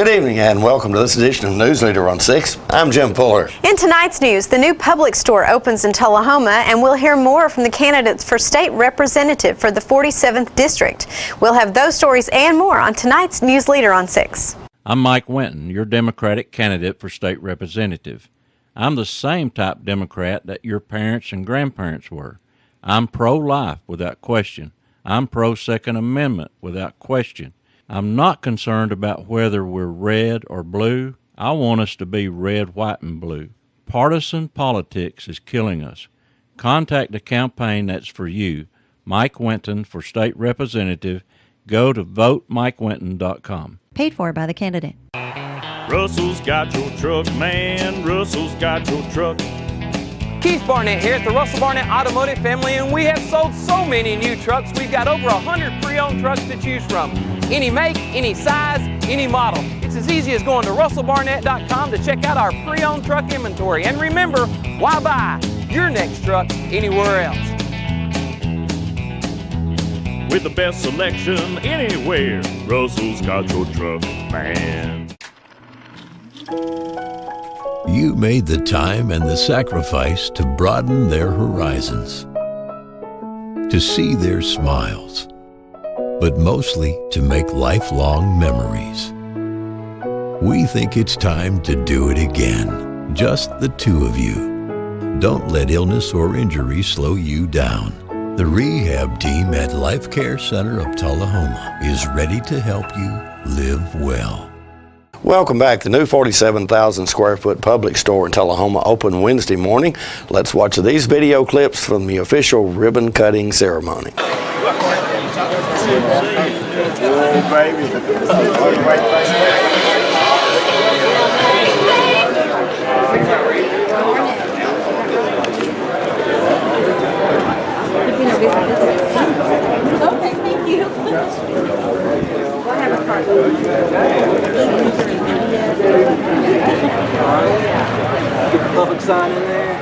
Good evening and welcome to this edition of News Leader on 6. I'm Jim Fuller. In tonight's news, the new Publix store opens in Tullahoma, and we'll hear more from the candidates for state representative for the 47th District. We'll have those stories and more on tonight's News Leader on 6. I'm Mike Winton, your Democratic candidate for state representative. I'm the same type Democrat that your parents and grandparents were. I'm pro-life without question. I'm pro-Second Amendment without question. I'm not concerned about whether we're red or blue. I want us to be red, white, and blue. Partisan politics is killing us. Contact a campaign that's for you. Mike Winton for state representative. Go to votemikewinton.com. Paid for by the candidate. Russell's got your truck, man. Russell's got your truck. Keith Barnett here at the Russell Barnett Automotive family, and we have sold so many new trucks. We've got over 100 pre-owned trucks to choose from. Any make, any size, any model. It's as easy as going to russellbarnett.com to check out our pre-owned truck inventory. And remember, why buy your next truck anywhere else? With the best selection anywhere, Russell's got your truck, man. You made the time and the sacrifice to broaden their horizons, to see their smiles, but mostly to make lifelong memories. We think it's time to do it again, just the two of you. Don't let illness or injury slow you down. The rehab team at Life Care Center of Tullahoma is ready to help you live well. Welcome back. The new 47,000 square foot Publix store in Tullahoma opened Wednesday morning. Let's watch these video clips from the official ribbon cutting ceremony. Okay, thank you. We'll have a card. Get the public sign in there.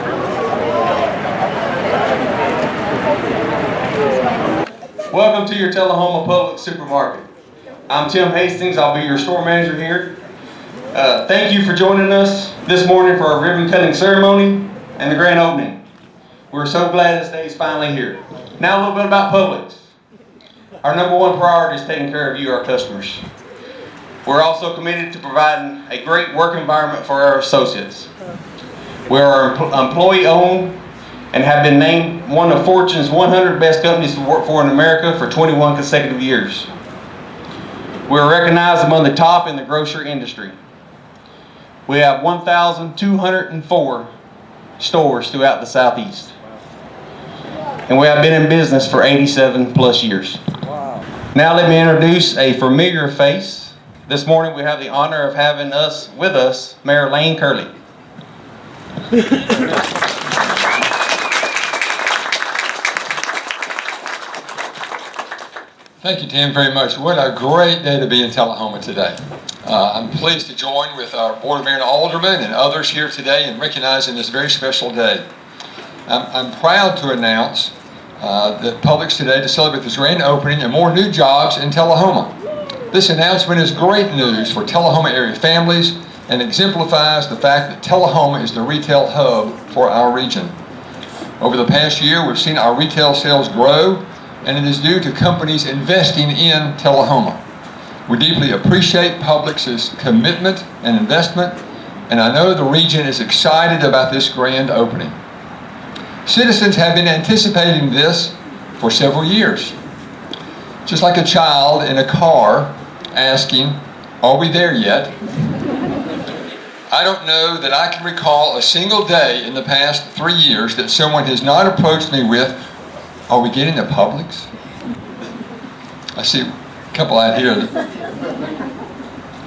Welcome to your Tullahoma Publix Supermarket. I'm Tim Hastings. I'll be your store manager here. Thank you for joining us this morning for our ribbon cutting ceremony and the grand opening. We're so glad this day is finally here. Now a little bit about Publix. Our number one priority is taking care of you, our customers. We're also committed to providing a great work environment for our associates. We are employee-owned and have been named one of Fortune's 100 best companies to work for in America for 21 consecutive years. We are recognized among the top in the grocery industry. We have 1,204 stores throughout the Southeast. And we have been in business for 87 plus years. Wow. Now let me introduce a familiar face. This morning we have the honor of having with us Mayor Lane Curley. Thank you, Tim, very much. What a great day to be in Tullahoma today. I'm pleased to join with our Board of Mayor and Aldermen and others here today in recognizing this very special day. I'm proud to announce that Publix today to celebrate this grand opening and more new jobs in Tullahoma. This announcement is great news for Tullahoma area families and exemplifies the fact that Tullahoma is the retail hub for our region. Over the past year, we've seen our retail sales grow, and it is due to companies investing in Tullahoma. We deeply appreciate Publix's commitment and investment, and I know the region is excited about this grand opening. Citizens have been anticipating this for several years. Just like a child in a car asking, "Are we there yet?" I don't know that I can recall a single day in the past 3 years that someone has not approached me with, "Are we getting to Publix?" I see a couple out here.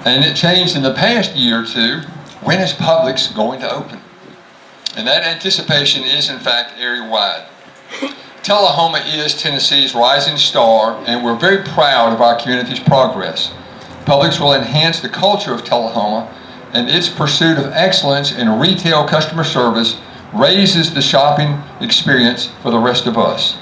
And it changed in the past year or two. When is Publix going to open? And that anticipation is in fact area-wide. Tullahoma is Tennessee's rising star, and we're very proud of our community's progress. Publix will enhance the culture of Tullahoma, and its pursuit of excellence in retail customer service raises the shopping experience for the rest of us.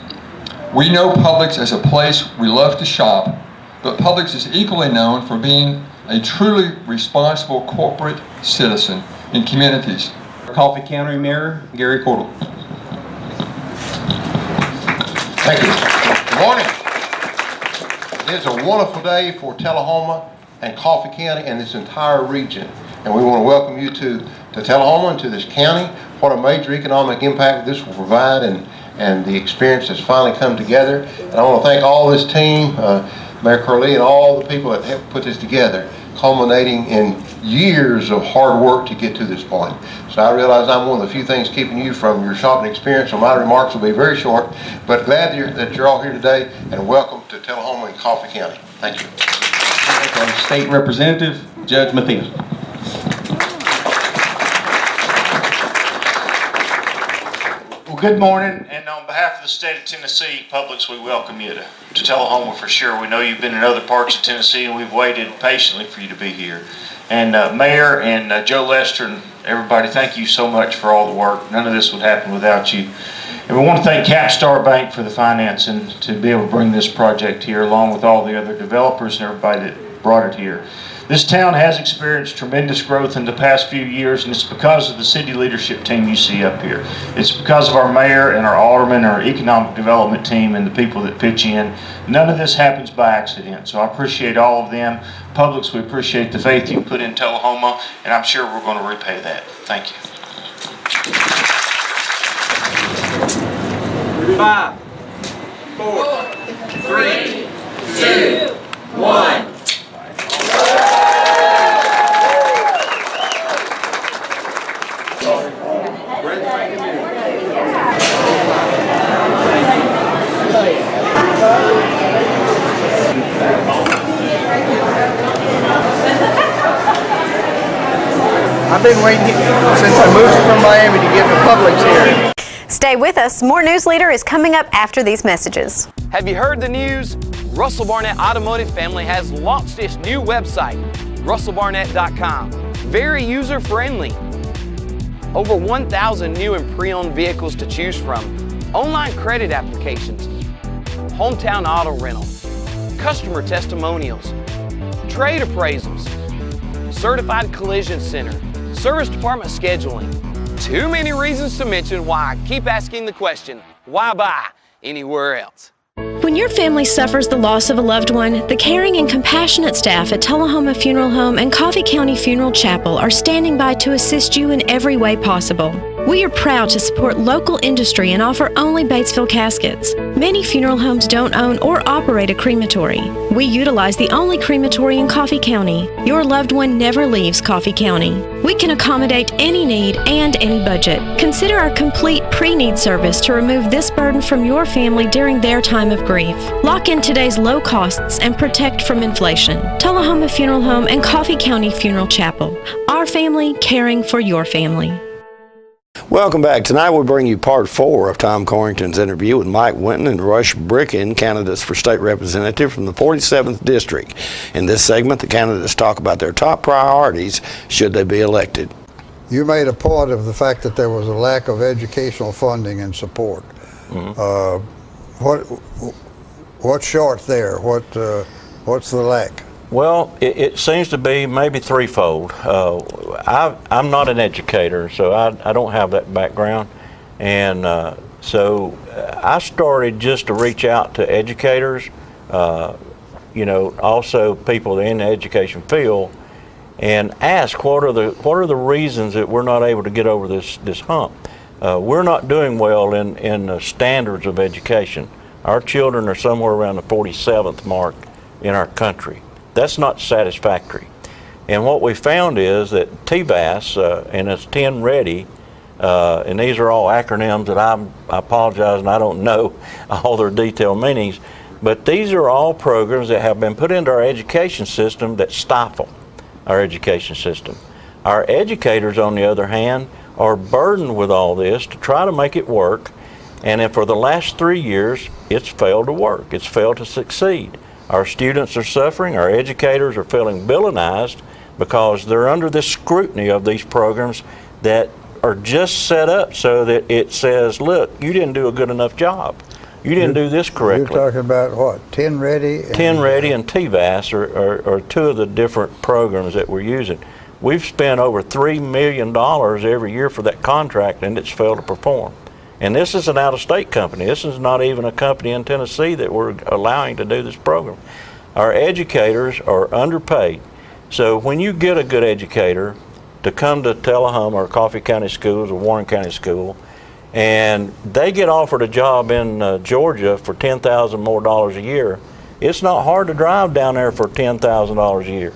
We know Publix as a place we love to shop, but Publix is equally known for being a truly responsible corporate citizen in communities. Coffee County Mayor Gary Cordell. Thank you. Good morning. It's a wonderful day for Tullahoma and Coffee County and this entire region. And we want to welcome you to Tullahoma and to this county. What a major economic impact this will provide, and the experience has finally come together. And I want to thank all this team, Mayor Curley and all the people that have put this together, culminating in years of hard work to get to this point. So I realize I'm one of the few things keeping you from your shopping experience, so my remarks will be very short, but glad that you're all here today, and welcome to Tullahoma and Coffee County. Thank you. State Representative Judge Matheny. Well, good morning, and on behalf of the state of Tennessee Publix, we welcome you to Tullahoma for sure. We know you've been in other parts of Tennessee, and we've waited patiently for you to be here. And Mayor and Joe Lester and everybody, thank you so much for all the work. None of this would happen without you. And we want to thank Capstar Bank for the financing to be able to bring this project here, along with all the other developers and everybody that brought it here. This town has experienced tremendous growth in the past few years, and it's because of the city leadership team you see up here. It's because of our mayor and our aldermen, our economic development team, and the people that pitch in. None of this happens by accident, so I appreciate all of them. Publix, we appreciate the faith you put in Tullahoma, and I'm sure we're going to repay that. Thank you. 5, 4, 3, 2, 1. I've been waiting since I moved from Miami to get to Publix here. Stay with us. More News Leader is coming up after these messages. Have you heard the news? Russell Barnett Automotive Family has launched its new website, russellbarnett.com. Very user-friendly. Over 1,000 new and pre-owned vehicles to choose from. Online credit applications. Hometown auto rental. Customer testimonials. Trade appraisals. Certified collision center. Service department scheduling. Too many reasons to mention why I keep asking the question, why buy anywhere else? When your family suffers the loss of a loved one, the caring and compassionate staff at Tullahoma Funeral Home and Coffee County Funeral Chapel are standing by to assist you in every way possible. We are proud to support local industry and offer only Batesville caskets. Many funeral homes don't own or operate a crematory. We utilize the only crematory in Coffee County. Your loved one never leaves Coffee County. We can accommodate any need and any budget. Consider our complete pre-need service to remove this burden from your family during their time of grief. Lock in today's low costs and protect from inflation. Tullahoma Funeral Home and Coffee County Funeral Chapel. Our family caring for your family. Welcome back. Tonight we bring you part 4 of Tom Corrington's interview with Mike Winton and Rush Bricken, candidates for state representative from the 47th District. In this segment, the candidates talk about their top priorities should they be elected. You made a point of the fact that there was a lack of educational funding and support. What's short there? What's the lack? Well, it seems to be maybe threefold. I'm not an educator, so I don't have that background. And so I started just to reach out to educators, also people in the education field, and ask what are the reasons that we're not able to get over this hump. We're not doing well in the standards of education. Our children are somewhere around the 47th mark in our country. That's not satisfactory. And what we found is that TBAS, and it's 10 Ready, and these are all acronyms that I apologize and I don't know all their detailed meanings, but these are all programs that have been put into our education system that stifle our education system. Our educators, on the other hand, are burdened with all this to try to make it work, and then for the last 3 years, it's failed to work. It's failed to succeed. Our students are suffering, our educators are feeling villainized because they're under this scrutiny of these programs that are just set up so that it says, look, you didn't do a good enough job. You didn't do this correctly. You're talking about what, 10 Ready? 10 Ready and TVAS are two of the different programs that we're using. We've spent over $3 million every year for that contract, and it's failed to perform. And this is an out-of-state company. This is not even a company in Tennessee that we're allowing to do this program. Our educators are underpaid. So when you get a good educator to come to Tullahoma or Coffee County Schools or Warren County School, and they get offered a job in Georgia for $10,000 more a year, it's not hard to drive down there for $10,000 a year.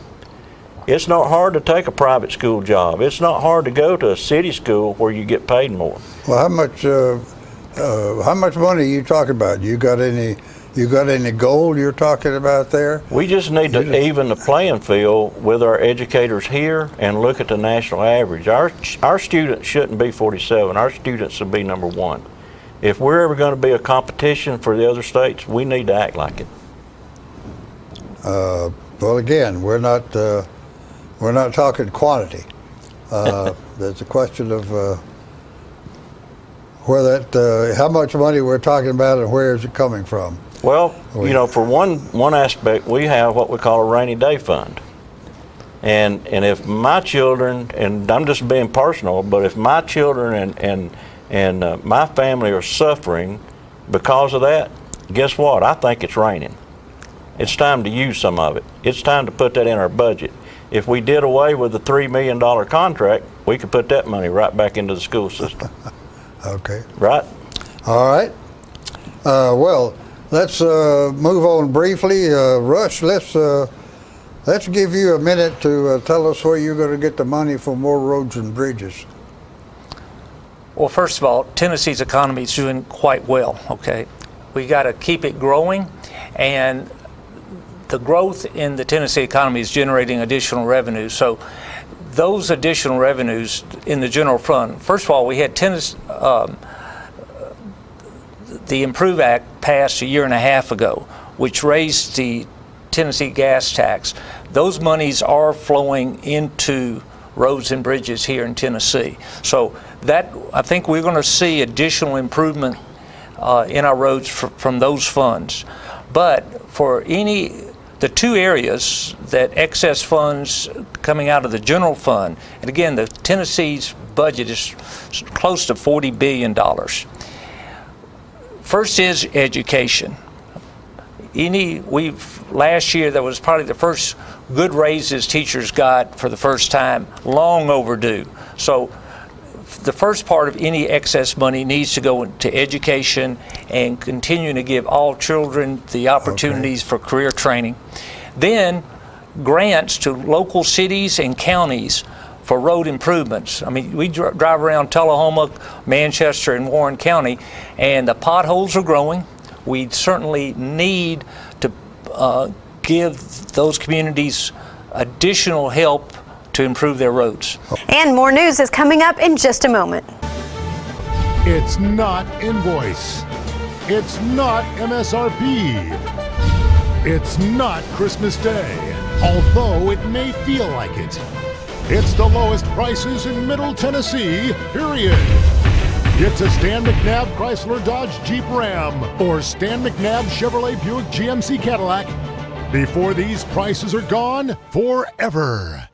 It's not hard to take a private school job. It's not hard to go to a city school where you get paid more. Well, how much money are you talking about? You got any goal you're talking about there? We just need to even the playing field with our educators here and look at the national average. Our students shouldn't be 47. Our students should be number 1. If we're ever going to be a competition for the other states, we need to act like it. Well, again, we're not talking quantity. There's a question of how much money we're talking about and where is it coming from. Well, you know, for one aspect, we have what we call a rainy day fund. And if my children, and I'm just being personal, but if my children and my family are suffering because of that, guess what? I think it's raining. It's time to use some of it. It's time to put that in our budget. If we did away with the $3 million contract, we could put that money right back into the school system. Okay. Right? All right. Well, let's move on briefly. Rush, let's give you a minute to tell us where you're going to get the money for more roads and bridges. Well, first of all, Tennessee's economy is doing quite well, okay? We got to keep it growing, and the growth in the Tennessee economy is generating additional revenue. So those additional revenues in the general fund, first of all, we had the Improve Act passed a year and a half ago, which raised the Tennessee gas tax. Those monies are flowing into roads and bridges here in Tennessee. So that, I think we're going to see additional improvement in our roads from those funds. But for the two areas that excess funds coming out of the general fund, and again, the Tennessee's budget is close to $40 billion. First is education. Last year, that was probably the first good raises teachers got for the first time, long overdue. So the first part of any excess money needs to go into education and continuing to give all children the opportunities for career training. Then grants to local cities and counties for road improvements. I mean, we drive around Tullahoma, Manchester, and Warren County, and the potholes are growing. We certainly need to give those communities additional help to improve their roads. And more news is coming up in just a moment. It's not invoice. It's not MSRP. It's not Christmas Day, although it may feel like it. It's the lowest prices in Middle Tennessee, period. It's a Stan McNabb Chrysler Dodge Jeep Ram or Stan McNabb Chevrolet Buick GMC Cadillac before these prices are gone forever.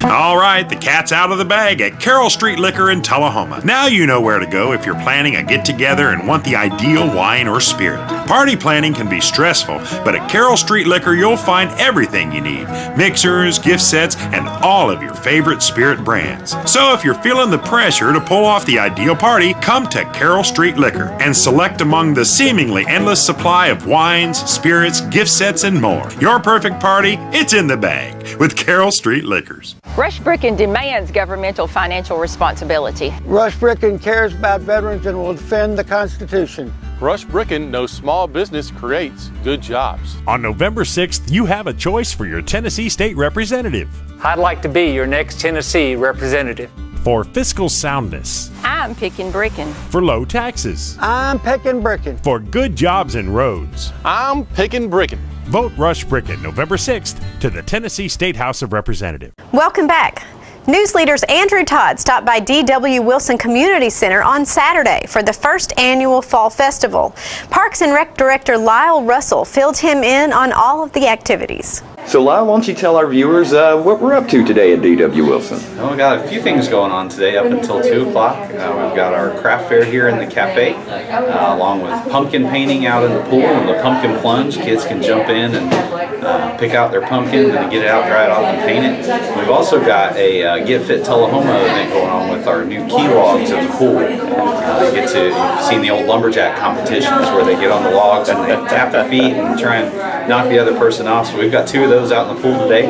All right, the cat's out of the bag at Carroll Street Liquor in Tullahoma. Now you know where to go if you're planning a get-together and want the ideal wine or spirit. Party planning can be stressful, but at Carroll Street Liquor you'll find everything you need. Mixers, gift sets, and all of your favorite spirit brands. So if you're feeling the pressure to pull off the ideal party, come to Carroll Street Liquor and select among the seemingly endless supply of wines, spirits, gift sets, and more. Your perfect party, it's in the bag with Carroll Street Liquors. Rush Bricken demands governmental financial responsibility. Rush Bricken cares about veterans and will defend the Constitution. Rush Bricken knows small business creates good jobs. On November 6th, you have a choice for your Tennessee State Representative. I'd like to be your next Tennessee representative. For fiscal soundness. I'm picking Bricken. For low taxes. I'm picking Bricken. For good jobs and roads. I'm picking Bricken. Vote Rush Bricken November 6th to the Tennessee State House of Representatives. Welcome back. News leaders Andrew Todd stopped by D.W. Wilson Community Center on Saturday for the first annual Fall Festival. Parks and Rec Director Lyle Russell filled him in on all of the activities. So Lyle, why don't you tell our viewers what we're up to today at D.W. Wilson? Well, we've got a few things going on today up until 2 o'clock. We've got our craft fair here in the cafe, along with pumpkin painting out in the pool and the pumpkin plunge. Kids can jump in and pick out their pumpkin and get it out, dry it off, and paint it. We've also got a Get Fit Tullahoma event going on with our new key logs in the pool. You've seen the old lumberjack competitions where they get on the logs and they tap their feet and try and knock the other person off. So we've got 2 of those out in the pool today,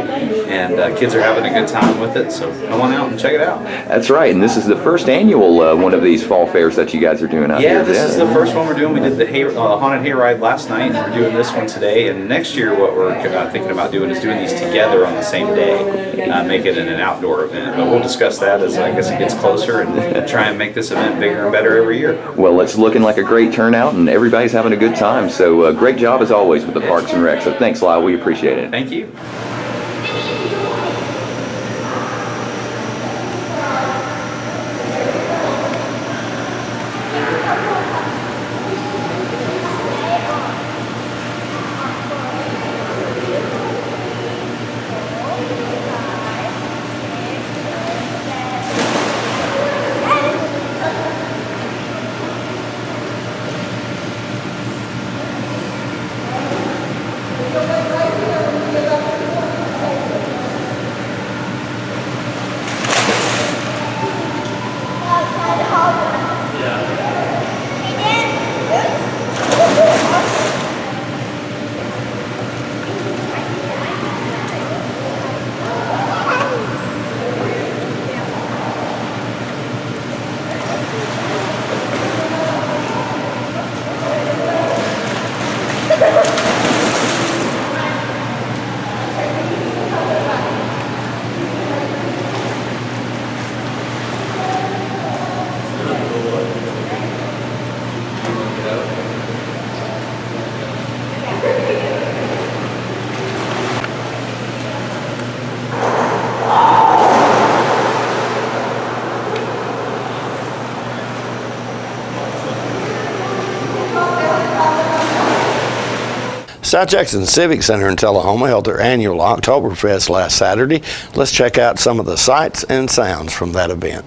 and kids are having a good time with it, so come on out and check it out. That's right, and this is the first annual one of these fall fairs that you guys are doing out here. Yeah, this is the first one we're doing. We did the haunted hayride last night, and we're doing this one today, and next year what we're thinking about doing is doing these together on the same day, make it an outdoor event, but we'll discuss that as I guess it gets closer and try and make this event bigger and better every year. Well, it's looking like a great turnout, and everybody's having a good time, so great job as always with the Parks and Rec, so thanks, Lyle, we appreciate it. Thank you. South Jackson Civic Center in Tullahoma held their annual Oktoberfest last Saturday. Let's check out some of the sights and sounds from that event.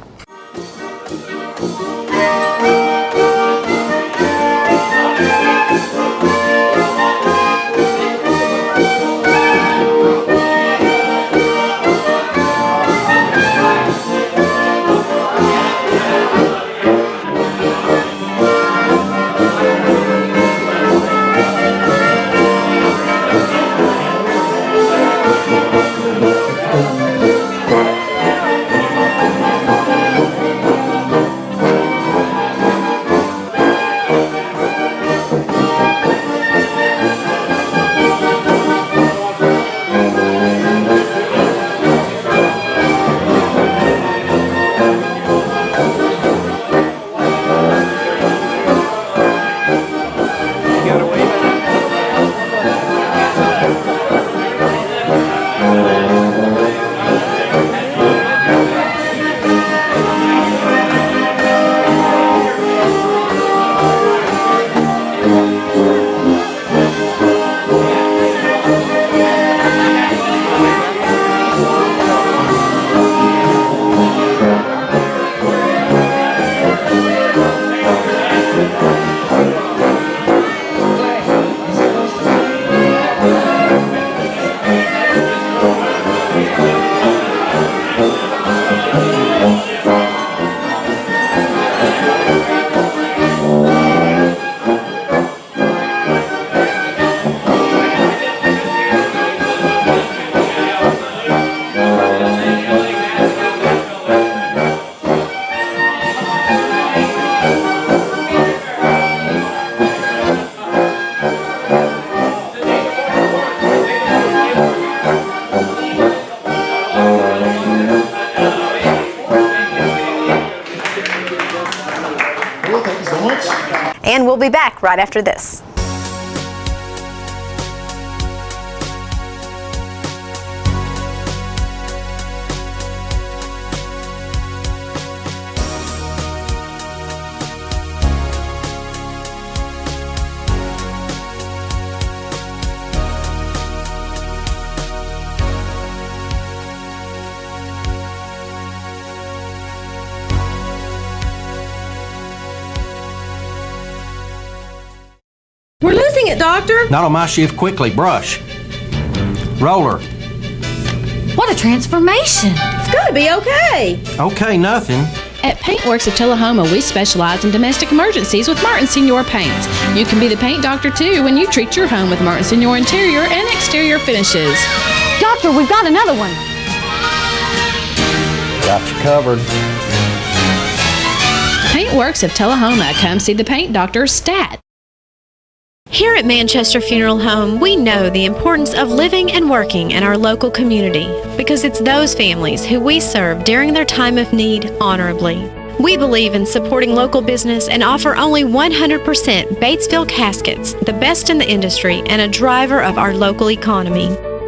And we'll be back right after this. it, Doctor. Not on my shift. Quickly, brush. Roller. What a transformation. It's gotta be okay. Okay, nothing. At Paintworks of Tullahoma, we specialize in domestic emergencies with Martin Senior Paints. You can be the paint doctor too when you treat your home with Martin Senior interior and exterior finishes. Doctor, we've got another one. Got you covered. Paintworks of Tullahoma. Come see the paint doctor, Stat. Here at Manchester Funeral Home, we know the importance of living and working in our local community because it's those families who we serve during their time of need honorably. We believe in supporting local business and offer only 100% Batesville caskets, the best in the industry and a driver of our local economy.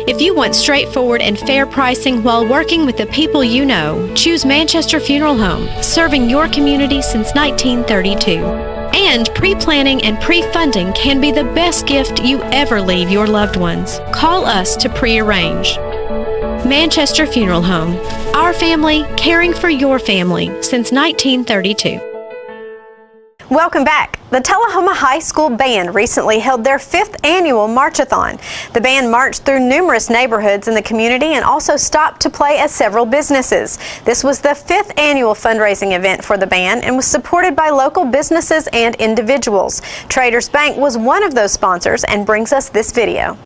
If you want straightforward and fair pricing while working with the people you know, choose Manchester Funeral Home, serving your community since 1932. And pre-planning and pre-funding can be the best gift you ever leave your loved ones. Call us to pre-arrange. Manchester Funeral Home. Our family, caring for your family since 1932. Welcome back. The Tullahoma High School Band recently held their 5th annual March-a-thon. The band marched through numerous neighborhoods in the community and also stopped to play at several businesses. This was the 5th annual fundraising event for the band and was supported by local businesses and individuals. Traders Bank was one of those sponsors and brings us this video.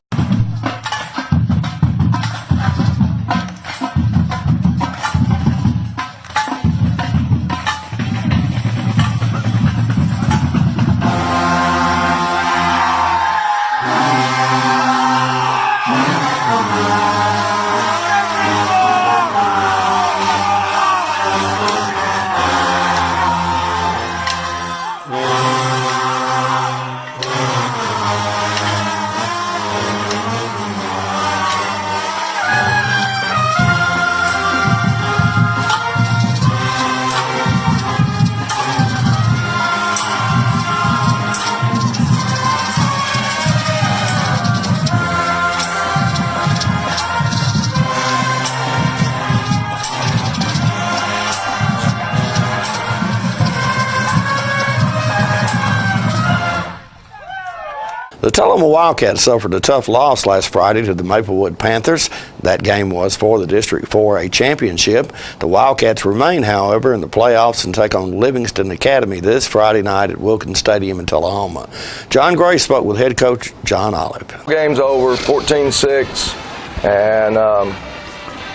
The Tullahoma Wildcats suffered a tough loss last Friday to the Maplewood Panthers. That game was for the District 4A championship. The Wildcats remain, however, in the playoffs and take on Livingston Academy this Friday night at Wilkins Stadium in Tullahoma. John Gray spoke with head coach John Olive. Game's over, 14-6, and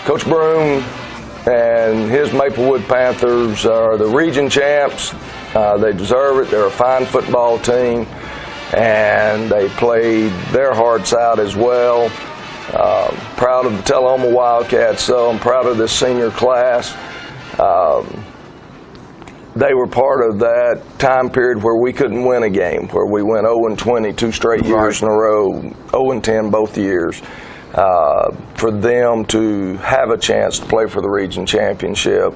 Coach Broom and his Maplewood Panthers are the region champs. They deserve it. They're a fine football team, and they played their hearts out as well. Proud of the Tullahoma Wildcats, so I'm proud of this senior class. They were part of that time period where we couldn't win a game, where we went 0-20 2 straight years in a row, 0-10 both years. For them to have a chance to play for the region championship,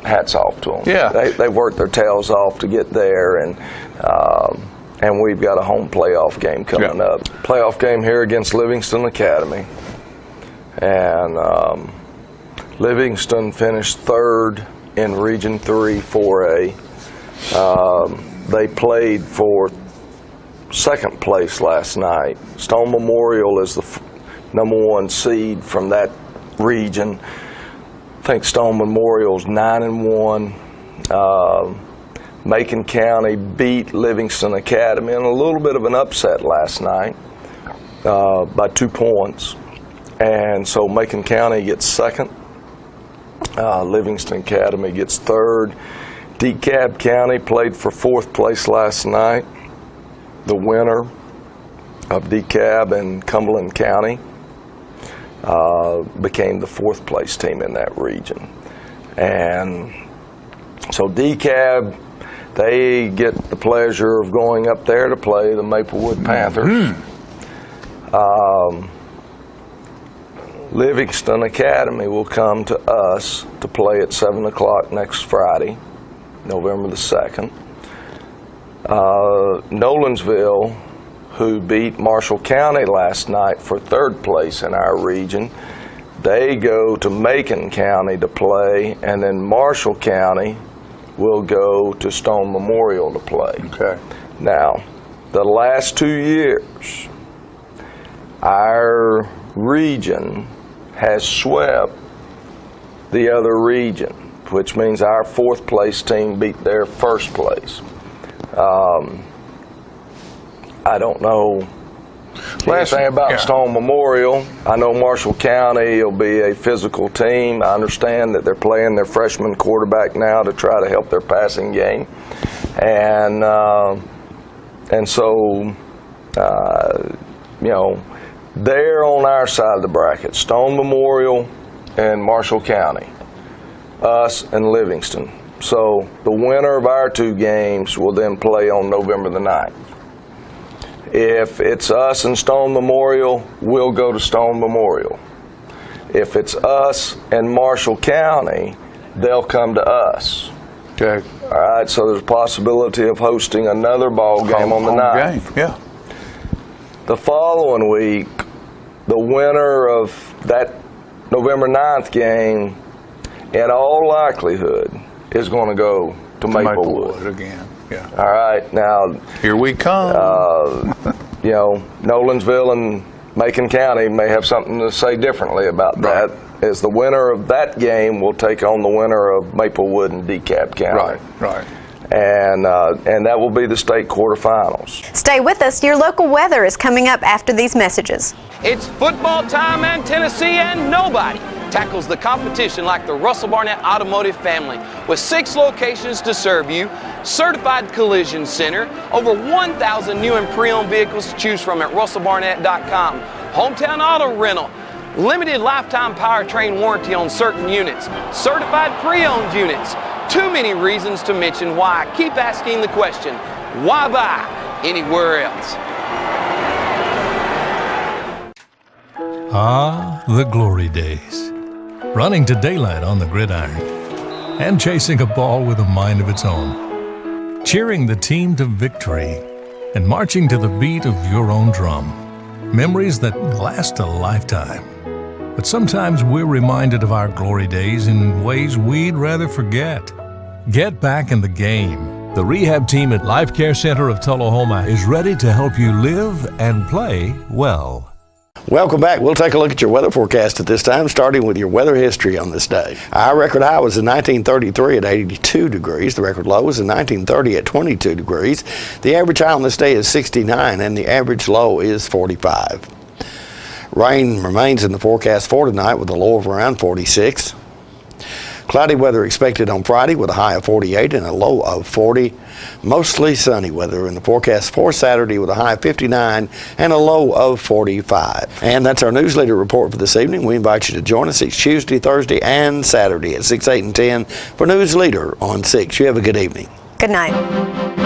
hats off to them. Yeah. They worked their tails off to get there, and we've got a home playoff game coming up. Playoff game here against Livingston Academy. And Livingston finished 3rd in Region 3 4A. They played for 2nd place last night. Stone Memorial is the #1 seed from that region. I think Stone Memorial's 9-1. Macon County beat Livingston Academy in a little bit of an upset last night by 2 points. And so Macon County gets 2nd. Livingston Academy gets 3rd. DeKalb County played for 4th place last night. The winner of DeKalb and Cumberland County became the 4th place team in that region. And so DeKalb, they get the pleasure of going up there to play the Maplewood Panthers. Livingston Academy will come to us to play at 7 o'clock next Friday, November the 2nd. Nolensville, who beat Marshall County last night for 3rd place in our region, they go to Macon County to play, and then Marshall County will go to Stone Memorial to play. Okay. Now, the last 2 years, our region has swept the other region, which means our 4th place team beat their 1st place. I don't know anything about Stone Memorial. I know Marshall County will be a physical team. I understand that they're playing their freshman quarterback now to try to help their passing game. And so, you know, they're on our side of the bracket. Stone Memorial and Marshall County, us and Livingston. So the winner of our 2 games will then play on November the 9th. If it's us and Stone Memorial, we'll go to Stone Memorial. If it's us and Marshall County, they'll come to us. Okay. All right, so there's a possibility of hosting another ball game on the 9th. Yeah. The following week, the winner of that November 9th game, in all likelihood, is going to go to Maplewood again. Yeah. All right, now here we come. You know, Nolensville and Macon County may have something to say differently about that. As the winner of that game will take on the winner of Maplewood and DeKalb County. Right. And that will be the state quarterfinals. Stay with us. Your local weather is coming up after these messages. It's football time in Tennessee, and nobody tackles the competition like the Russell Barnett Automotive family. With 6 locations to serve you, certified collision center, over 1,000 new and pre-owned vehicles to choose from at russellbarnett.com, hometown auto rental, limited lifetime powertrain warranty on certain units, certified pre-owned units. Too many reasons to mention why. Keep asking the question, why buy anywhere else? Ah, the glory days. Running to daylight on the gridiron and chasing a ball with a mind of its own. Cheering the team to victory and marching to the beat of your own drum. Memories that last a lifetime. But sometimes we're reminded of our glory days in ways we'd rather forget. Get back in the game. The rehab team at Life Care Center of Tullahoma is ready to help you live and play well. Welcome back. We'll take a look at your weather forecast at this time, starting with your weather history on this day. Our record high was in 1933 at 82 degrees. The record low was in 1930 at 22 degrees. The average high on this day is 69, and the average low is 45. Rain remains in the forecast for tonight with a low of around 46. Cloudy weather expected on Friday with a high of 48 and a low of 40. Mostly sunny weather in the forecast for Saturday with a high of 59 and a low of 45. And that's our news leader report for this evening. We invite you to join us each Tuesday, Thursday, and Saturday at 6, 8, and 10 for News Leader on 6. You have a good evening. Good night.